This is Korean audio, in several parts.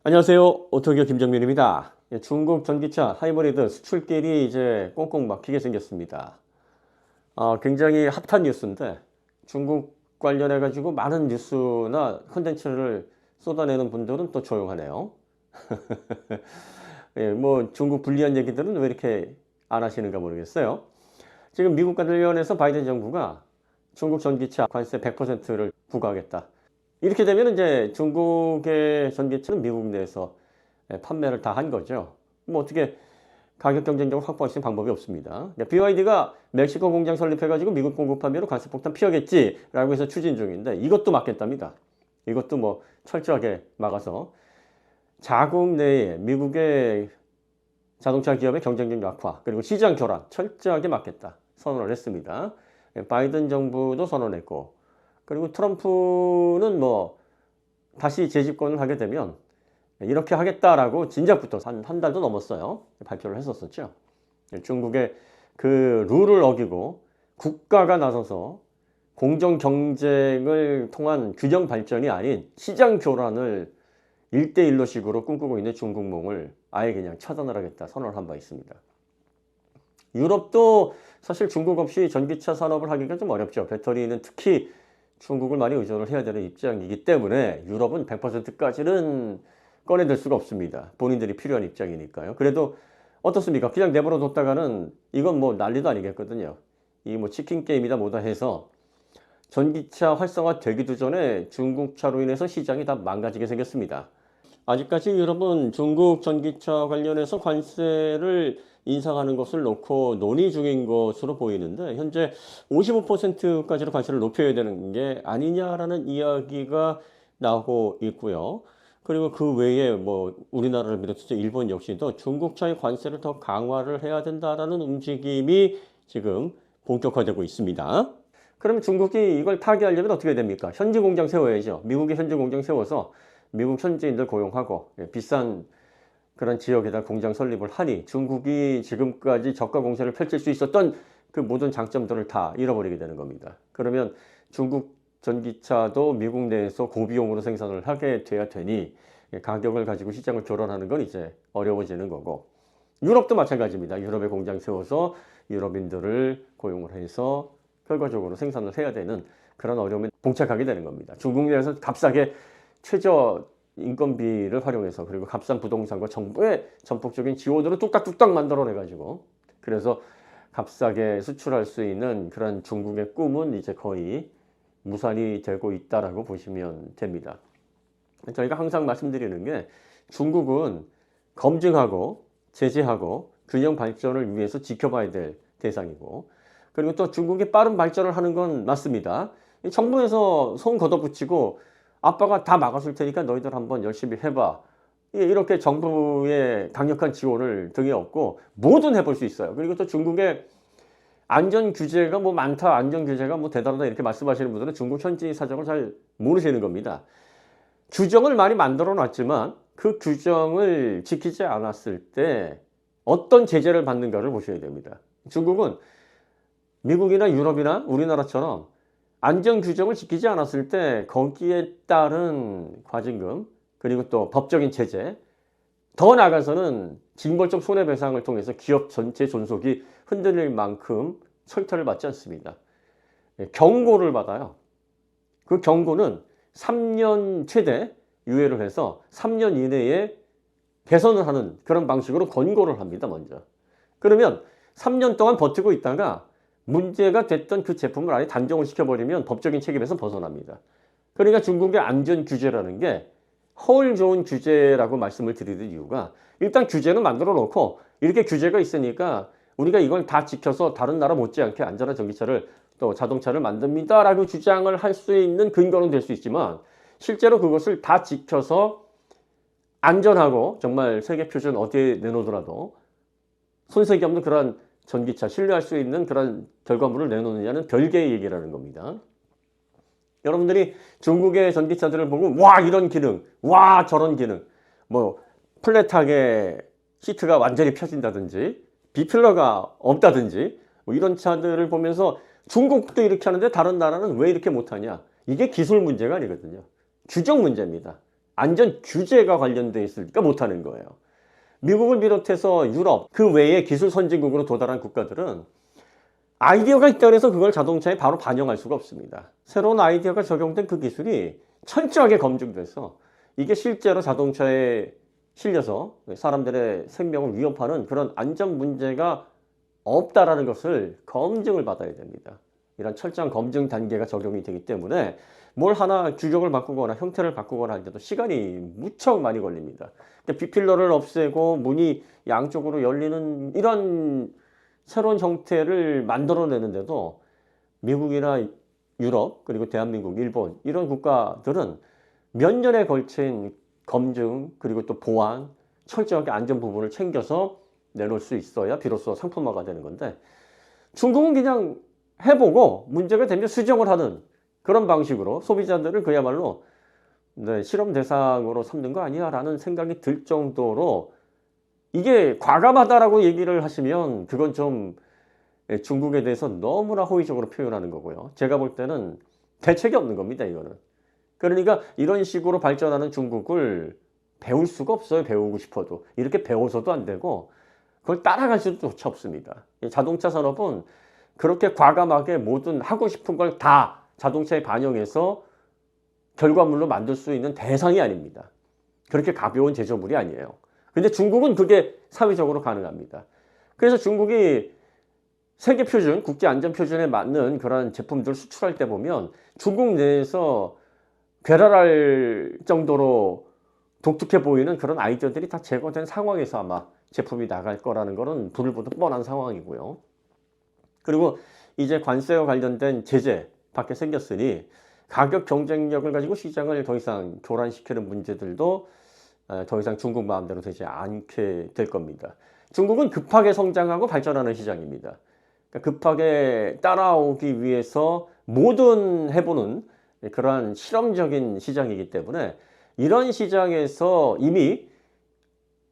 안녕하세요. 오토기어 김정민입니다. 중국 전기차 하이브리드 수출길이 이제 꽁꽁 막히게 생겼습니다. 굉장히 핫한 뉴스인데 중국 관련해 가지고 많은 뉴스나 콘텐츠를 쏟아내는 분들은 또 조용하네요. 예, 뭐 중국 불리한 얘기들은 왜 이렇게 안 하시는가 모르겠어요. 지금 미국 관련해서 바이든 정부가 중국 전기차 관세 100%를 부과하겠다. 이렇게 되면 이제 중국의 전기차는 미국 내에서 판매를 다 한 거죠. 뭐 어떻게 가격 경쟁력을 확보할 수 있는 방법이 없습니다. BYD가 멕시코 공장 설립해가지고 미국 공급 판매로 관세 폭탄 피하겠지라고 해서 추진 중인데 이것도 막겠답니다. 이것도 뭐 철저하게 막아서 자국 내에 미국의 자동차 기업의 경쟁력 약화 그리고 시장 교란 철저하게 막겠다 선언을 했습니다. 바이든 정부도 선언했고 그리고 트럼프는 뭐 다시 재집권을 하게 되면 이렇게 하겠다라고 진작부터 한 달도 넘었어요. 발표를 했었었죠. 중국의 그 룰을 어기고 국가가 나서서 공정 경쟁을 통한 균형 발전이 아닌 시장 교란을 1대1로 식으로 꿈꾸고 있는 중국몽을 아예 그냥 차단을 하겠다 선언을 한 바 있습니다. 유럽도 사실 중국 없이 전기차 산업을 하기가 좀 어렵죠. 배터리는 특히 중국을 많이 의존을 해야 되는 입장이기 때문에 유럽은 100%까지는 꺼내들 수가 없습니다. 본인들이 필요한 입장이니까요. 그래도 어떻습니까? 그냥 내버려 뒀다가는 이건 뭐 난리도 아니겠거든요. 이 뭐 치킨 게임이다 뭐다 해서 전기차 활성화 되기도 전에 중국차로 인해서 시장이 다 망가지게 생겼습니다. 아직까지 유럽은 중국 전기차 관련해서 관세를 인상하는 것을 놓고 논의 중인 것으로 보이는데 현재 55%까지로 관세를 높여야 되는 게 아니냐라는 이야기가 나오고 있고요. 그리고 그 외에 뭐 우리나라를 비롯해서 일본 역시도 중국차의 관세를 더 강화를 해야 된다라는 움직임이 지금 본격화되고 있습니다. 그럼 중국이 이걸 타개하려면 어떻게 됩니까? 현지 공장 세워야죠. 미국의 현지 공장 세워서 미국 현지인들 고용하고 비싼 그런 지역에다 공장 설립을 하니 중국이 지금까지 저가 공세를 펼칠 수 있었던 그 모든 장점들을 다 잃어버리게 되는 겁니다. 그러면 중국 전기차도 미국 내에서 고비용으로 생산을 하게 돼야 되니 가격을 가지고 시장을 교란하는 건 이제 어려워지는 거고 유럽도 마찬가지입니다. 유럽에 공장 세워서 유럽인들을 고용을 해서 결과적으로 생산을 해야 되는 그런 어려움에 봉착하게 되는 겁니다. 중국 내에서 값싸게 최저 인건비를 활용해서 그리고 값싼 부동산과 정부의 전폭적인 지원으로 뚝딱뚝딱 만들어내가지고 그래서 값싸게 수출할 수 있는 그런 중국의 꿈은 이제 거의 무산이 되고 있다라고 보시면 됩니다. 저희가 항상 말씀드리는 게 중국은 검증하고 제재하고 균형 발전을 위해서 지켜봐야 될 대상이고 그리고 또 중국이 빠른 발전을 하는 건 맞습니다. 정부에서 손 걷어붙이고 아빠가 다 막아줄 테니까 너희들 한번 열심히 해봐. 이렇게 정부의 강력한 지원을 등에 업고 뭐든 해볼 수 있어요. 그리고 또 중국의 안전 규제가 뭐 많다, 안전 규제가 뭐 대단하다 이렇게 말씀하시는 분들은 중국 현지 사정을 잘 모르시는 겁니다. 규정을 많이 만들어 놨지만 그 규정을 지키지 않았을 때 어떤 제재를 받는가를 보셔야 됩니다. 중국은 미국이나 유럽이나 우리나라처럼 안전 규정을 지키지 않았을 때 거기에 따른 과징금 그리고 또 법적인 제재 더 나아가서는 징벌적 손해배상을 통해서 기업 전체 존속이 흔들릴 만큼 철퇴를 받지 않습니다. 경고를 받아요. 그 경고는 3년 최대 유예를 해서 3년 이내에 개선을 하는 그런 방식으로 권고를 합니다. 먼저. 그러면 3년 동안 버티고 있다가 문제가 됐던 그 제품을 아예 단종을 시켜버리면 법적인 책임에서 벗어납니다. 그러니까 중국의 안전 규제라는 게 허울 좋은 규제라고 말씀을 드리는 이유가 일단 규제는 만들어 놓고 이렇게 규제가 있으니까 우리가 이걸 다 지켜서 다른 나라 못지않게 안전한 전기차를 또 자동차를 만듭니다 라고 주장을 할 수 있는 근거는 될 수 있지만 실제로 그것을 다 지켜서 안전하고 정말 세계 표준 어디에 내놓더라도 손색이 없는 그런 전기차, 신뢰할 수 있는 그런 결과물을 내놓느냐는 별개의 얘기라는 겁니다. 여러분들이 중국의 전기차들을 보고 와 이런 기능, 와 저런 기능 뭐 플랫하게 시트가 완전히 펴진다든지 비필러가 없다든지 뭐 이런 차들을 보면서 중국도 이렇게 하는데 다른 나라는 왜 이렇게 못하냐 이게 기술 문제가 아니거든요. 규정 문제입니다. 안전 규제가 관련돼 있으니까 못하는 거예요. 미국을 비롯해서 유럽, 그 외에 기술 선진국으로 도달한 국가들은 아이디어가 있다고 해서 그걸 자동차에 바로 반영할 수가 없습니다. 새로운 아이디어가 적용된 그 기술이 철저하게 검증돼서 이게 실제로 자동차에 실려서 사람들의 생명을 위협하는 그런 안전 문제가 없다라는 것을 검증을 받아야 됩니다. 이런 철저한 검증 단계가 적용이 되기 때문에 뭘 하나 규격을 바꾸거나 형태를 바꾸거나 할 때도 시간이 무척 많이 걸립니다. B필러를 없애고 문이 양쪽으로 열리는 이런 새로운 형태를 만들어내는데도 미국이나 유럽, 그리고 대한민국, 일본 이런 국가들은 몇 년에 걸친 검증, 그리고 또 보안, 철저하게 안전 부분을 챙겨서 내놓을 수 있어야 비로소 상품화가 되는 건데, 중국은 그냥 해보고 문제가 되면 수정을 하는 그런 방식으로 소비자들을 그야말로 실험 대상으로 삼는 거 아니야 라는 생각이 들 정도로, 이게 과감하다라고 얘기를 하시면 그건 좀 중국에 대해서 너무나 호의적으로 표현하는 거고요. 제가 볼 때는 대책이 없는 겁니다, 이거는. 그러니까 이런 식으로 발전하는 중국을 배울 수가 없어요. 배우고 싶어도. 이렇게 배워서도 안 되고 그걸 따라갈 수도 없습니다. 자동차 산업은 그렇게 과감하게 뭐든 하고 싶은 걸 다 자동차에 반영해서 결과물로 만들 수 있는 대상이 아닙니다. 그렇게 가벼운 제조물이 아니에요. 근데 중국은 그게 사회적으로 가능합니다. 그래서 중국이 세계 표준, 국제 안전 표준에 맞는 그런 제품들 수출할 때 보면 중국 내에서 괴랄할 정도로 독특해 보이는 그런 아이디어들이 다 제거된 상황에서 아마 제품이 나갈 거라는 것은 불을 보듯 뻔한 상황이고요. 그리고 이제 관세와 관련된 제재 밖에 생겼으니 가격 경쟁력을 가지고 시장을 더 이상 교란시키는 문제들도 더 이상 중국 마음대로 되지 않게 될 겁니다. 중국은 급하게 성장하고 발전하는 시장입니다. 그러니까 급하게 따라오기 위해서 뭐든 해보는 그러한 실험적인 시장이기 때문에 이런 시장에서 이미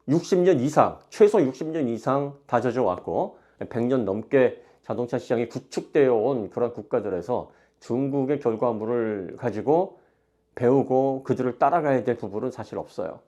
60년 이상, 최소 60년 이상 다져져 왔고 100년 넘게 자동차 시장이 구축되어 온 그런 국가들에서 중국의 결과물을 가지고 배우고 그들을 따라가야 될 부분은 사실 없어요.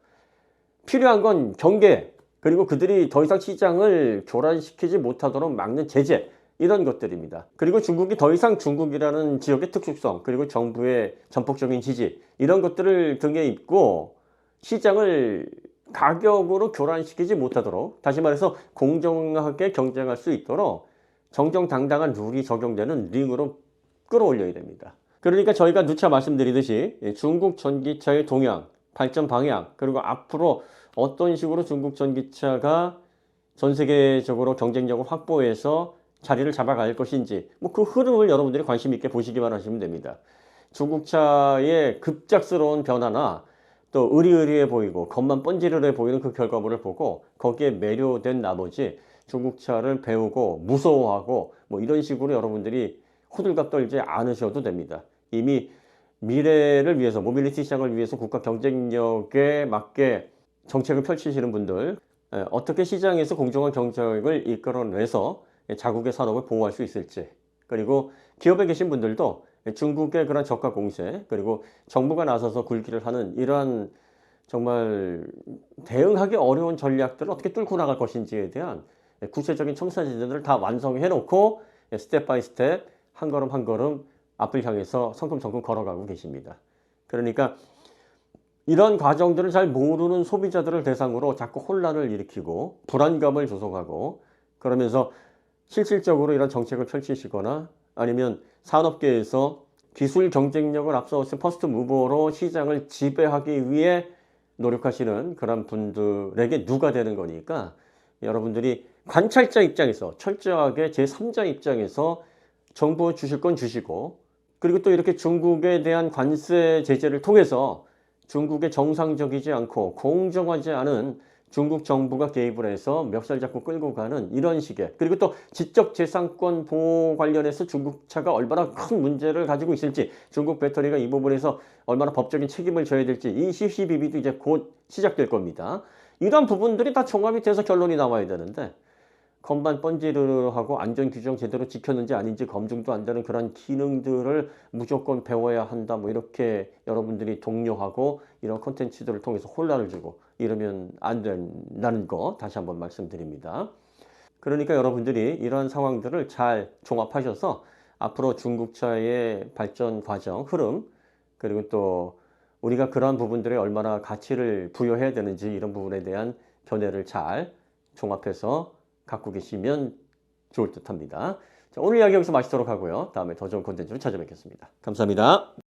필요한 건 경계, 그리고 그들이 더 이상 시장을 교란시키지 못하도록 막는 제재, 이런 것들입니다. 그리고 중국이 더 이상 중국이라는 지역의 특수성, 그리고 정부의 전폭적인 지지, 이런 것들을 등에 입고 시장을 가격으로 교란시키지 못하도록, 다시 말해서 공정하게 경쟁할 수 있도록 정정당당한 룰이 적용되는 링으로 끌어올려야 됩니다. 그러니까 저희가 누차 말씀드리듯이 중국 전기차의 동향, 발전 방향, 그리고 앞으로 어떤 식으로 중국 전기차가 전 세계적으로 경쟁력을 확보해서 자리를 잡아갈 것인지, 그 흐름을 여러분들이 관심 있게 보시기만 하시면 됩니다. 중국차의 급작스러운 변화나 또 의리의리해 보이고 겉만 번지르르해 보이는 그 결과물을 보고 거기에 매료된 나머지 중국차를 배우고 무서워하고 이런 식으로 여러분들이 호들갑 떨지 않으셔도 됩니다. 이미 미래를 위해서, 모빌리티 시장을 위해서 국가 경쟁력에 맞게 정책을 펼치시는 분들, 어떻게 시장에서 공정한 경쟁을 이끌어내서 자국의 산업을 보호할 수 있을지, 그리고 기업에 계신 분들도 중국의 그런 저가 공세, 그리고 정부가 나서서 굴기를 하는 이러한 정말 대응하기 어려운 전략들을 어떻게 뚫고 나갈 것인지에 대한 구체적인 청사진들을 다 완성해 놓고 스텝 바이 스텝, 한 걸음 한 걸음 앞을 향해서 성큼성큼 걸어가고 계십니다. 그러니까 이런 과정들을 잘 모르는 소비자들을 대상으로 자꾸 혼란을 일으키고 불안감을 조성하고, 그러면서 실질적으로 이런 정책을 펼치시거나 아니면 산업계에서 기술 경쟁력을 앞서서 퍼스트 무버로 시장을 지배하기 위해 노력하시는 그런 분들에게 누가 되는 거니까, 여러분들이 관찰자 입장에서 철저하게 제3자 입장에서 정보 주실 건 주시고, 그리고 또 이렇게 중국에 대한 관세 제재를 통해서 중국의 정상적이지 않고 공정하지 않은 중국 정부가 개입을 해서 멱살 잡고 끌고 가는 이런 식의, 그리고 또 지적재산권 보호 관련해서 중국차가 얼마나 큰 문제를 가지고 있을지, 중국 배터리가 이 부분에서 얼마나 법적인 책임을 져야 될지, 이 시시비비도 이제 곧 시작될 겁니다. 이런 부분들이 다 종합이 돼서 결론이 나와야 되는데 건반 번지르르하고 안전 규정 제대로 지켰는지 아닌지 검증도 안 되는 그런 기능들을 무조건 배워야 한다. 뭐 이렇게 여러분들이 독려하고 이런 콘텐츠들을 통해서 혼란을 주고 이러면 안 된다는 거 다시 한번 말씀드립니다. 그러니까 여러분들이 이런 상황들을 잘 종합하셔서 앞으로 중국차의 발전 과정, 흐름, 그리고 또 우리가 그러한 부분들에 얼마나 가치를 부여해야 되는지 이런 부분에 대한 견해를 잘 종합해서 갖고 계시면 좋을 듯 합니다. 자, 오늘 이야기 여기서 마치도록 하고요. 다음에 더 좋은 콘텐츠로 찾아뵙겠습니다. 감사합니다.